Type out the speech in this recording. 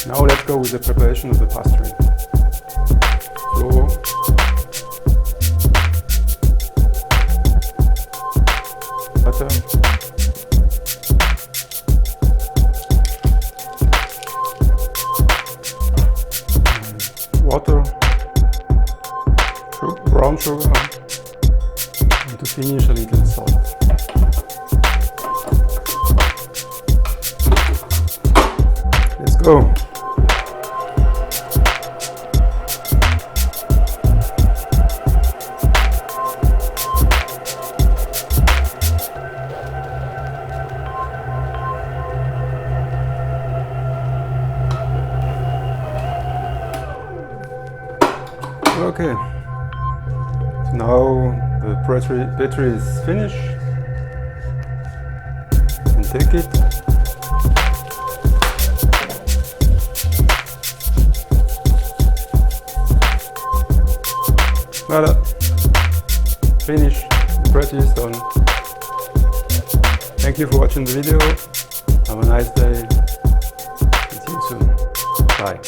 Now let's go with the preparation of the pastry. Flour, butter, water, brown sugar, and to finish a little salt. Let's go. Okay, so now the battery is finished. You can take it. Voila, finished. The battery is done. Thank you for watching the video. Have a nice day. See you soon. Bye.